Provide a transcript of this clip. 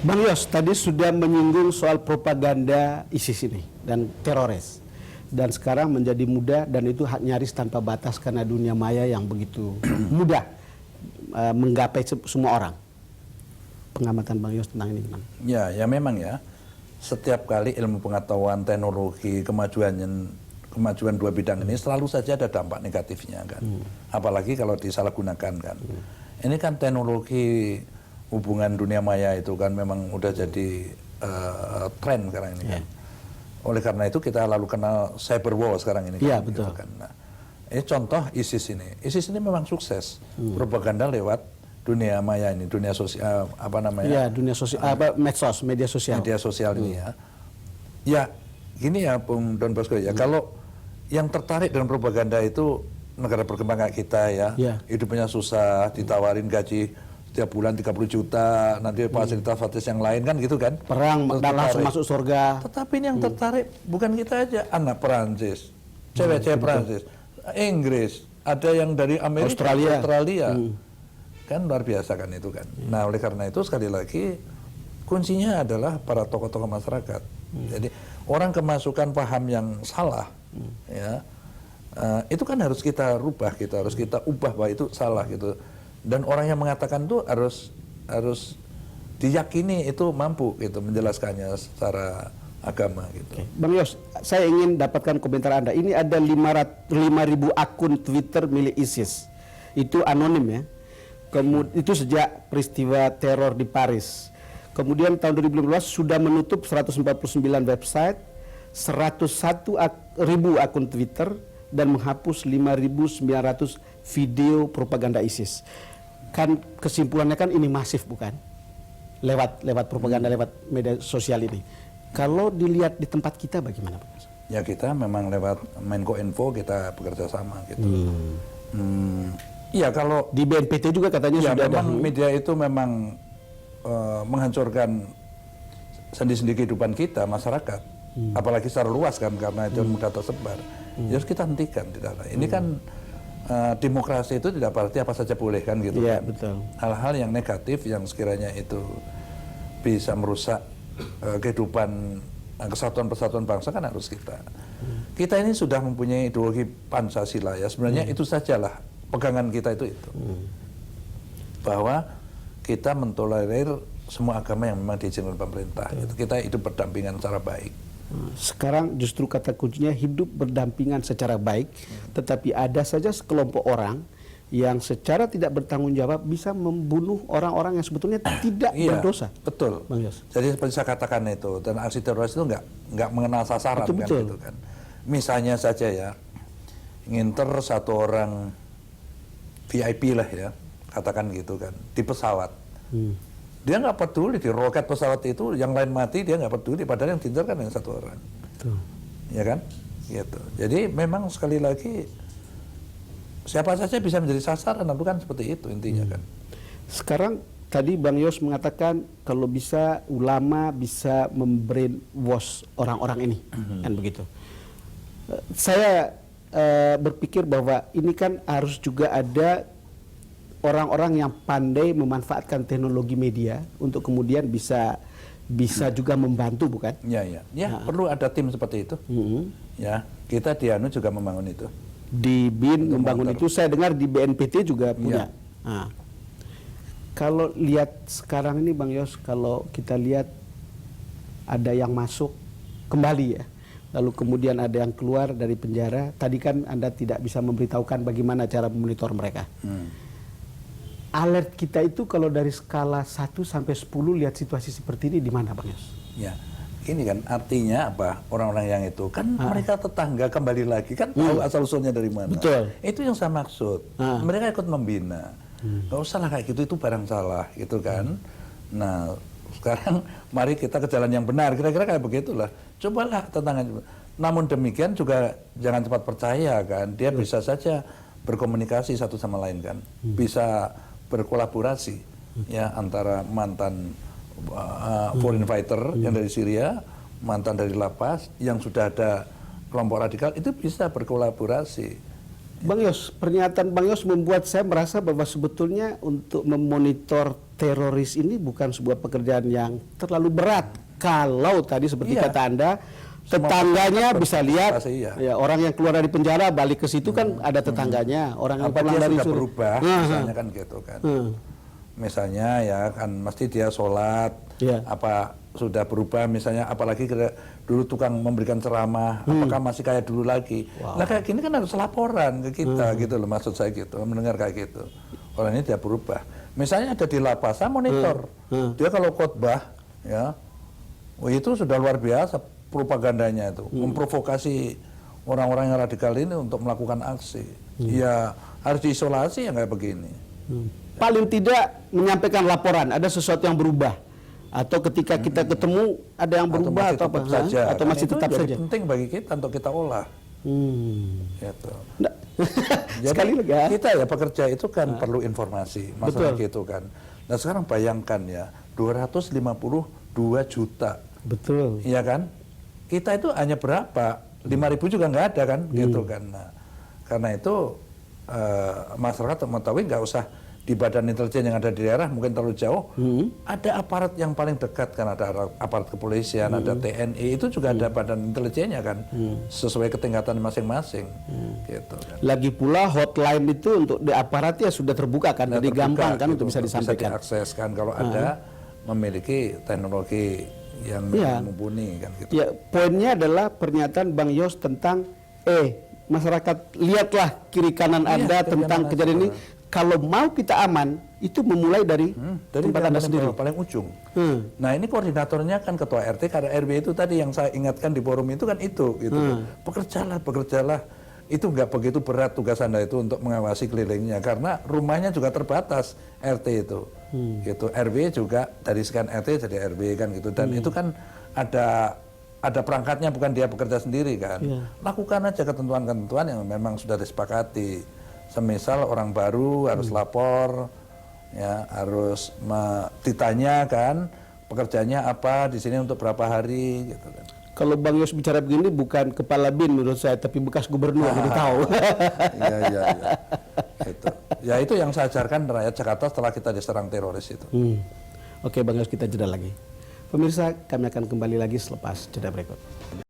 Bang Yos tadi sudah menyinggung soal propaganda ISIS ini dan teroris. Dan sekarang menjadi mudah dan itu nyaris tanpa batas karena dunia maya yang begitu mudah menggapai semua orang. Pengamatan Bang Yos tentang ini gimana? Ya memang ya. Setiap kali ilmu pengetahuan, teknologi, kemajuan dua bidang ini selalu saja ada dampak negatifnya kan. Apalagi kalau disalahgunakan kan. Ini kan teknologi hubungan dunia maya itu kan memang udah jadi tren sekarang ini kan. Oleh karena itu kita lalu kenal cyber war sekarang ini kan. Betul. Gitu kan. Nah, ini contoh ISIS ini. ISIS ini memang sukses propaganda lewat dunia maya ini, dunia sosial apa namanya? Ya, dunia sosial medsos, media sosial. Media sosial ini ya. Ya, gini ya Bung Don Bosco ya. Kalau yang tertarik dengan propaganda itu negara berkembang kayak kita ya. Hidupnya susah, ditawarin gaji setiap bulan 30 juta, nanti fasilitas-fasilitas yang lain kan gitu kan. Perang dan langsung masuk surga. Tetapi ini yang tertarik bukan kita aja, anak Perancis, cewek-cewek Perancis, Inggris, ada yang dari Amerika, Australia. Kan luar biasa kan itu kan. Nah, oleh karena itu sekali lagi kuncinya adalah para tokoh-tokoh masyarakat. Jadi orang kemasukan paham yang salah ya. Itu kan harus kita rubah, harus kita ubah bahwa itu salah gitu. Dan orang yang mengatakan itu harus diyakini itu mampu gitu menjelaskannya secara agama gitu. Bang Yos, saya ingin dapatkan komentar Anda. Ini ada 5.000 akun Twitter milik ISIS. Itu anonim ya. Itu sejak peristiwa teror di Paris. Kemudian tahun 2015 sudah menutup 149 website, 101.000 akun Twitter dan menghapus 5.900 video propaganda ISIS. Kan kesimpulannya kan ini masif bukan? Lewat propaganda lewat media sosial ini. Kalau dilihat di tempat kita bagaimana Pak? Ya kita memang lewat Menkominfo kita bekerja sama gitu. Iya kalau di BNPT juga katanya sudah memang media itu memang menghancurkan sendi-sendi kehidupan kita masyarakat. Apalagi secara luas kan karena itu mudah tersebar. Ya harus kita hentikan tidak. Ini kan demokrasi itu tidak berarti apa saja boleh kan gitu. Iya, kan. betul. Hal-hal yang negatif yang sekiranya itu bisa merusak kehidupan kesatuan-persatuan bangsa kan harus kita. Kita ini sudah mempunyai ideologi Pancasila ya. Sebenarnya itu sajalah pegangan kita itu. Bahwa kita mentolerir semua agama yang memang diizinkan pemerintah. Gitu. Kita hidup berdampingan secara baik. Sekarang justru kata kuncinya hidup berdampingan secara baik, tetapi ada saja sekelompok orang yang secara tidak bertanggung jawab bisa membunuh orang-orang yang sebetulnya tidak berdosa. Betul. Bang Yos. Jadi seperti saya katakan itu, dan aksi teroris itu nggak mengenal sasaran kan gitu kan. Misalnya saja ya, nginter satu orang VIP lah ya, katakan gitu kan, di pesawat. Dia nggak peduli di roket pesawat itu, yang lain mati dia nggak peduli, padahal yang diincar kan yang satu orang. Ya kan? Gitu. Jadi memang sekali lagi siapa saja bisa menjadi sasaran, itu kan seperti itu intinya kan. Sekarang tadi Bang Yos mengatakan kalau bisa ulama bisa membrainwash orang-orang ini, kan begitu. Saya berpikir bahwa ini kan harus juga ada orang-orang yang pandai memanfaatkan teknologi media untuk kemudian bisa juga membantu bukan? Ya, perlu ada tim seperti itu. Ya, kita di ANU juga membangun itu. Di BIN membangun itu, saya dengar di BNPT juga punya. Kalau lihat sekarang ini Bang Yos, kalau kita lihat ada yang masuk kembali ya, lalu kemudian ada yang keluar dari penjara. Tadi kan Anda tidak bisa memberitahukan bagaimana cara memonitor mereka. Alert kita itu kalau dari skala 1 sampai 10 lihat situasi seperti ini di mana Bang Yos? Ya, ini kan artinya apa? Orang-orang yang itu kan mereka tetangga kembali lagi kan tahu asal usulnya dari mana. Betul. Itu yang saya maksud. Mereka ikut membina. Gak usah lah kayak gitu, itu barang salah gitu kan. Nah sekarang mari kita ke jalan yang benar. Kira-kira kayak begitulah. Cobalah tetangga. Namun demikian juga jangan cepat percaya kan. Dia bisa saja berkomunikasi satu sama lain kan. Bisa berkolaborasi ya antara mantan foreign fighter yang dari Syria, mantan dari lapas yang sudah ada kelompok radikal itu bisa berkolaborasi Bang Yos, pernyataan Bang Yos membuat saya merasa bahwa sebetulnya untuk memonitor teroris ini bukan sebuah pekerjaan yang terlalu berat. Kalau tadi seperti Iya. kata Anda, Semua tetangganya petugas bisa lihat, berpartisipasi, iya. ya, orang yang keluar dari penjara balik ke situ kan ada tetangganya, orang yang Apa pulang dia dari sudah Suriah. berubah, misalnya kan gitu kan. Misalnya ya kan mesti dia sholat, Iya. apa sudah berubah misalnya, apalagi dulu tukang memberikan ceramah, apakah masih kayak dulu lagi. Nah kayak gini kan harus laporan ke kita gitu loh, maksud saya gitu, mendengar kayak gitu. Orang ini dia berubah. Misalnya ada di lapas, saya monitor. Dia kalau khotbah ya, itu sudah luar biasa propagandanya itu, memprovokasi orang-orang yang radikal ini untuk melakukan aksi. Ya harus diisolasi ya kayak begini. Paling tidak menyampaikan laporan, ada sesuatu yang berubah. Atau ketika kita ketemu ada yang berubah atau apa? tetap saja. Atau Kan masih itu tetap jadi saja? penting bagi kita untuk kita olah. Gitu. Nggak. Jadi Sekali lagi ya. kita ya pekerja itu kan perlu informasi, masalah Betul. gitu kan. Nah sekarang bayangkan ya, 252 juta, Betul. iya kan? Kita itu hanya berapa? 5.000 juga nggak ada kan, gitu kan. Nah, karena itu masyarakat mengetahui nggak usah di badan intelijen yang ada di daerah mungkin terlalu jauh. Ada aparat yang paling dekat kan, ada aparat kepolisian, ada TNI, itu juga ada badan intelijennya kan, sesuai ketingkatan masing-masing, gitu kan. Lagi pula hotline itu untuk di aparat ya sudah terbuka kan, jadi Terbuka gampang kan gitu, untuk bisa disampaikan. diakses kan kalau ada memiliki teknologi yang Iya. mumpuni kan gitu. Ya, poinnya adalah pernyataan Bang Yos tentang masyarakat lihatlah kiri kanan Iya, Anda kiri tentang kanan kejadian ini. Kalau mau kita aman, itu memulai dari Dari tempat yang Anda paling sendiri. bawah, paling ujung. Hmm. Nah ini koordinatornya kan ketua RT, karena RW itu tadi yang saya ingatkan di forum itu kan itu, gitu. Bekerjalah. Itu nggak begitu berat tugas Anda itu untuk mengawasi kelilingnya, karena rumahnya juga terbatas RT itu, gitu. RW juga dari sekian RT jadi RW kan gitu, dan itu kan ada perangkatnya, bukan dia bekerja sendiri kan. Lakukan aja ketentuan-ketentuan yang memang sudah disepakati. Semisal orang baru harus lapor, ya harus ditanya kan pekerjaannya apa di sini untuk berapa hari, gitu kan. Kalau Bang Yos bicara begini bukan kepala BIN menurut saya, tapi bekas gubernur jadi tahu. Iya. Gitu. Ya itu yang saya ajarkan rakyat Jakarta setelah kita diserang teroris itu. Oke Bang Yos, kita jeda lagi. Pemirsa, kami akan kembali lagi selepas jeda berikut.